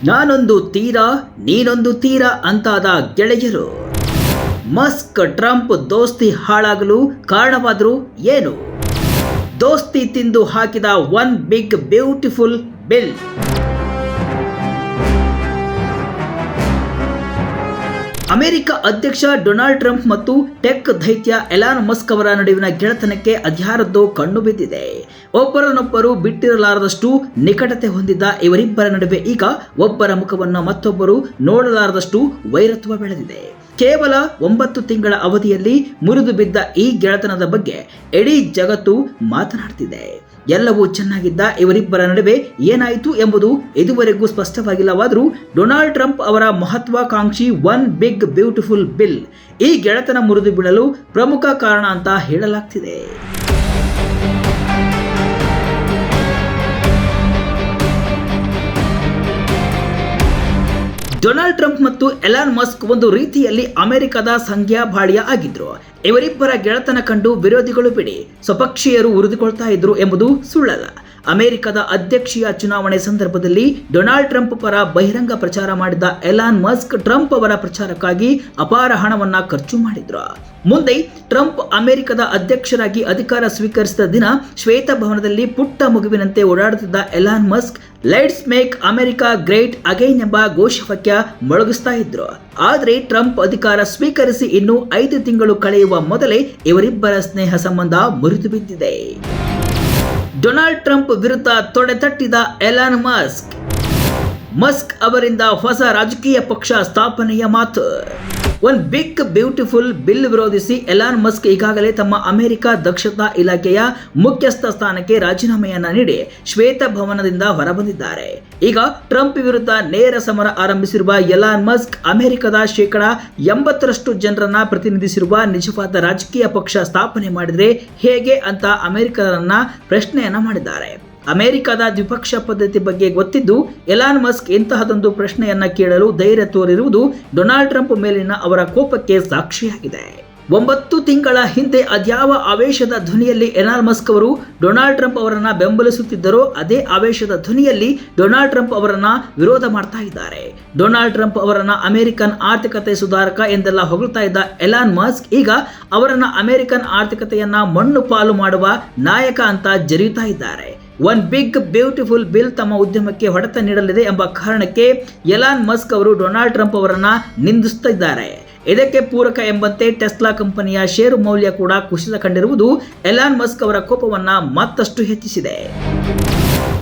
ನಾನೊಂದು ತೀರ ನೀನೊಂದು ತೀರ ಅಂತಾದ ಗೆಳೆಯರು. ಮಸ್ಕ್ ಟ್ರಂಪ್ ದೋಸ್ತಿ ಹಾಳಾಗಲು ಕಾರಣವಾದ್ರು ಏನು? ದೋಸ್ತಿ ತಿಂದು ಹಾಕಿದ one big beautiful bill. America ಅಧ್ಯಕ್ಷ ಡೊನಾಲ್ಡ್ ಟ್ರಂಪ್ ಮತ್ತು ಟೆಕ್ ದೈತ್ಯ ಎಲಾನ್ ಮಸ್ಕ್ ಅವರ ನಡುವಿನ ಗೆಳೆತನಕ್ಕೆ ಅದ್ಯಾರದ್ದೋ ಕಣ್ಣು ಬಿದ್ದಿದೆ. ಒಬ್ಬರನ್ನೊಬ್ಬರು ಬಿಟ್ಟಿರಲಾರದಷ್ಟು ನಿಕಟತೆ ಹೊಂದಿದ್ದ ಇವರಿಬ್ಬರ ನಡುವೆ ಈಗ ಒಬ್ಬರ ಮುಖವನ್ನು ಮತ್ತೊಬ್ಬರು ನೋಡಲಾರದಷ್ಟು ವೈರತ್ವ ಬೆಳೆದಿದೆ. ಕೇವಲ 9 ತಿಂಗಳ ಅವಧಿಯಲ್ಲಿ ಮುರಿದು ಬಿದ್ದ ಈ ಗೆಳೆತನದ ಬಗ್ಗೆ ಇಡೀ ಜಗತ್ತು ಮಾತನಾಡ್ತಿದೆ. ಎಲ್ಲವೂ ಚೆನ್ನಾಗಿದ್ದ ಇವರಿಬ್ಬರ ನಡುವೆ ಏನಾಯಿತು ಎಂಬುದು ಇದುವರೆಗೂ ಸ್ಪಷ್ಟವಾಗಿಲ್ಲವಾದರೂ ಡೊನಾಲ್ಡ್ ಟ್ರಂಪ್ ಅವರ ಮಹತ್ವಾಕಾಂಕ್ಷಿ ಒನ್ ಬಿಗ್ ಬ್ಯೂಟಿಫುಲ್ ಬಿಲ್ ಈ ಗೆಳೆತನ ಮುರಿದು ಬೀಳಲು ಪ್ರಮುಖ ಕಾರಣ ಅಂತ ಹೇಳಲಾಗ್ತಿದೆ. ಡೊನಾಲ್ಡ್ ಟ್ರಂಪ್ ಮತ್ತು ಎಲಾನ್ ಮಸ್ಕ್ ಒಂದು ರೀತಿಯಲ್ಲಿ ಅಮೆರಿಕದ ಸಂಖ್ಯಾಬಾಳಿಯ ಆಗಿದ್ರು. ಇವರಿಬ್ಬರ ಗೆಳೆತನ ಕಂಡು ವಿರೋಧಿಗಳು ಬಿಡಿ ಸ್ವಪಕ್ಷೀಯರು ಉರಿದುಕೊಳ್ತಾ ಇದ್ರು ಎಂಬುದು ಸುಳ್ಳಲ್ಲ. ಅಮೆರಿಕದ ಅಧ್ಯಕ್ಷೀಯ ಚುನಾವಣೆ ಸಂದರ್ಭದಲ್ಲಿ ಡೊನಾಲ್ಡ್ ಟ್ರಂಪ್ ಪರ ಬಹಿರಂಗ ಪ್ರಚಾರ ಮಾಡಿದ್ದ ಎಲಾನ್ ಮಸ್ಕ್ ಟ್ರಂಪ್ ಅವರ ಪ್ರಚಾರಕ್ಕಾಗಿ ಅಪಾರ ಹಣವನ್ನ ಖರ್ಚು ಮಾಡಿದ್ರು. ಮುಂದೆ ಟ್ರಂಪ್ ಅಮೆರಿಕದ ಅಧ್ಯಕ್ಷರಾಗಿ ಅಧಿಕಾರ ಸ್ವೀಕರಿಸಿದ ದಿನ ಶ್ವೇತಭವನದಲ್ಲಿ ಪುಟ್ಟ ಮಗುವಿನಂತೆ ಓಡಾಡುತ್ತಿದ್ದ Elon Musk let's make America great again ಎಂಬ ಘೋಷವಾಕ್ಯ ಮೊಳಗಿಸ್ತಾ ಇದ್ರು. ಆದರೆ ಟ್ರಂಪ್ ಅಧಿಕಾರ ಸ್ವೀಕರಿಸಿ ಇನ್ನು 5 ತಿಂಗಳು ಕಳೆಯುವ ಮೊದಲೇ ಇವರಿಬ್ಬರ ಸ್ನೇಹ ಸಂಬಂಧ ಮುರಿದು ಬಿದ್ದಿದೆ. ಡೊನಾಲ್ಡ್ ಟ್ರಂಪ್ ವಿರುದ್ಧ ತೊಡೆತಟ್ಟಿದ ಎಲಾನ್ ಮಸ್ಕ್ ಅವರಿಂದ ಹೊಸ ರಾಜಕೀಯ ಪಕ್ಷ ಸ್ಥಾಪನೆಯ ಮಾತು. ಒನ್ ಬಿಗ್ ಬ್ಯೂಟಿಫುಲ್ ಬಿಲ್ ವಿರೋಧಿಸಿ ಎಲಾನ್ ಮಸ್ಕ್ ಈಗಾಗಲೇ ತಮ್ಮ ಅಮೆರಿಕ ದಕ್ಷತಾ ಇಲಾಖೆಯ ಮುಖ್ಯಸ್ಥ ಸ್ಥಾನಕ್ಕೆ ರಾಜೀನಾಮೆಯನ್ನ ನೀಡಿ ಶ್ವೇತಭವನದಿಂದ ಹೊರಬಂದಿದ್ದಾರೆ. ಈಗ ಟ್ರಂಪ್ ವಿರುದ್ಧ ನೇರ ಸಮರ ಆರಂಭಿಸಿರುವ ಎಲಾನ್ ಮಸ್ಕ್ ಅಮೆರಿಕದ 80% ಜನರನ್ನ ಪ್ರತಿನಿಧಿಸಿರುವ ನಿಜವಾದ ರಾಜಕೀಯ ಪಕ್ಷ ಸ್ಥಾಪನೆ ಮಾಡಿದ್ರೆ ಹೇಗೆ ಅಂತ ಅಮೆರಿಕರನ್ನ ಪ್ರಶ್ನೆಯನ್ನ ಮಾಡಿದ್ದಾರೆ. ಅಮೆರಿಕದ ದ್ವಿಪಕ್ಷ ಪದ್ಧತಿ ಬಗ್ಗೆ ಗೊತ್ತಿದ್ದು ಎಲಾನ್ ಮಸ್ಕ್ ಇಂತಹದೊಂದು ಪ್ರಶ್ನೆಯನ್ನ ಕೇಳಲು ಧೈರ್ಯ ತೋರಿರುವುದು ಡೊನಾಲ್ಡ್ ಟ್ರಂಪ್ ಮೇಲಿನ ಅವರ ಕೋಪಕ್ಕೆ ಸಾಕ್ಷಿಯಾಗಿದೆ. 9 ತಿಂಗಳ ಹಿಂದೆ ಅದ್ಯಾವ ಆವೇಶದ ಧ್ವನಿಯಲ್ಲಿ ಎಲಾನ್ ಮಸ್ಕ್ ಅವರು ಡೊನಾಲ್ಡ್ ಟ್ರಂಪ್ ಅವರನ್ನ ಬೆಂಬಲಿಸುತ್ತಿದ್ದರೋ ಅದೇ ಆವೇಶದ ಧ್ವನಿಯಲ್ಲಿ ಡೊನಾಲ್ಡ್ ಟ್ರಂಪ್ ಅವರನ್ನ ವಿರೋಧ ಮಾಡ್ತಾ ಇದ್ದಾರೆ. ಡೊನಾಲ್ಡ್ ಟ್ರಂಪ್ ಅವರನ್ನ ಅಮೆರಿಕನ್ ಆರ್ಥಿಕತೆ ಸುಧಾರಕ ಎಂದೆಲ್ಲ ಹೊಗಳ್ತಾ ಇದ್ದ ಎಲಾನ್ ಮಸ್ಕ್ ಈಗ ಅವರನ್ನ ಅಮೆರಿಕನ್ ಆರ್ಥಿಕತೆಯನ್ನ ಮಣ್ಣು ಪಾಲು ಮಾಡುವ ನಾಯಕ ಅಂತ ಜರಿಯುತ್ತಾ ಇದ್ದಾರೆ. ಒನ್ ಬಿಗ್ ಬ್ಯೂಟಿಫುಲ್ ಬಿಲ್ ತಮ್ಮ ಉದ್ಯಮಕ್ಕೆ ಹೊಡೆತ ನೀಡಲಿದೆ ಎಂಬ ಕಾರಣಕ್ಕೆ ಎಲಾನ್ ಮಸ್ಕ್ ಅವರು ಡೊನಾಲ್ಡ್ ಟ್ರಂಪ್ ಅವರನ್ನ ನಿಂದಿಸುತ್ತಿದ್ದಾರೆ. ಇದಕ್ಕೆ ಪೂರಕ ಎಂಬಂತೆ ಟೆಸ್ಲಾ ಕಂಪನಿಯ ಷೇರು ಮೌಲ್ಯ ಕೂಡ ಕುಸಿತ ಕಂಡಿರುವುದು ಎಲಾನ್ ಮಸ್ಕ್ ಅವರ ಕೋಪವನ್ನ ಮತ್ತಷ್ಟು ಹೆಚ್ಚಿಸಿದೆ.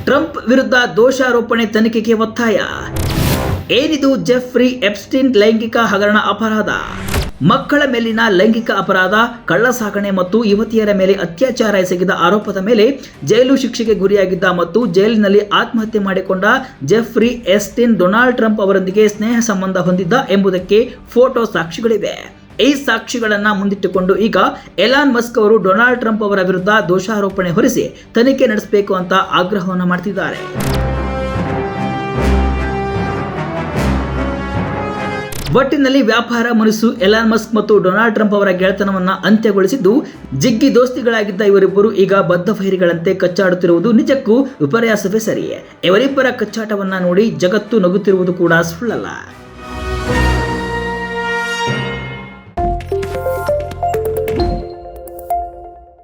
ಟ್ರಂಪ್ ವಿರುದ್ಧ ದೋಷಾರೋಪಣೆ ತನಿಖೆಗೆ ಒತ್ತಾಯ. ಏನಿದು ಜೆಫ್ರಿ ಎಪ್ಸ್ಟೀನ್ ಲೈಂಗಿಕ ಹಗರಣ ಅಪರಾಧ? ಮಕ್ಕಳ ಮೇಲಿನ ಲೈಂಗಿಕ ಅಪರಾಧ, ಕಳ್ಳಸಾಗಣೆ ಮತ್ತು ಯುವತಿಯರ ಮೇಲೆ ಅತ್ಯಾಚಾರ ಎಸಗಿದ ಆರೋಪದ ಮೇಲೆ ಜೈಲು ಶಿಕ್ಷೆಗೆ ಗುರಿಯಾಗಿದ್ದ ಮತ್ತು ಜೈಲಿನಲ್ಲಿ ಆತ್ಮಹತ್ಯೆ ಮಾಡಿಕೊಂಡ ಜೆಫ್ರಿ ಎಪ್ಸ್ಟೀನ್ ಡೊನಾಲ್ಡ್ ಟ್ರಂಪ್ ಅವರೊಂದಿಗೆ ಸ್ನೇಹ ಸಂಬಂಧ ಹೊಂದಿದ್ದ ಎಂಬುದಕ್ಕೆ ಫೋಟೋ ಸಾಕ್ಷಿಗಳಿವೆ. ಈ ಸಾಕ್ಷಿಗಳನ್ನ ಮುಂದಿಟ್ಟುಕೊಂಡು ಈಗ ಎಲಾನ್ ಮಸ್ಕ್ ಅವರು ಡೊನಾಲ್ಡ್ ಟ್ರಂಪ್ ಅವರ ವಿರುದ್ಧ ದೋಷಾರೋಪಣೆ ಹೊರಿಸಿ ತನಿಖೆ ನಡೆಸಬೇಕು ಅಂತ ಆಗ್ರಹವನ್ನು ಮಾಡ್ತಿದ್ದಾರೆ. ಒಟ್ಟಿನಲ್ಲಿ ವ್ಯಾಪಾರ ಮನಸ್ಸು ಎಲಾನ್ ಮಸ್ಕ್ ಮತ್ತು ಡೊನಾಲ್ಡ್ ಟ್ರಂಪ್ ಅವರ ಗೆಳೆತನವನ್ನ ಅಂತ್ಯಗೊಳಿಸಿದ್ದು ಜಿಗ್ಗಿ ದೋಸ್ತಿಗಳಾಗಿದ್ದ ಇವರಿಬ್ಬರು ಈಗ ಬದ್ಧ ವೈರಿಗಳಂತೆ ಕಚ್ಚಾಡುತ್ತಿರುವುದು ನಿಜಕ್ಕೂ ವಿಪರ್ಯಾಸವೇ ಸರಿಯೇ. ಇವರಿಬ್ಬರ ಕಚ್ಚಾಟವನ್ನ ನೋಡಿ ಜಗತ್ತು ನಗುತ್ತಿರುವುದು ಕೂಡ ಸುಳ್ಳಲ್ಲ.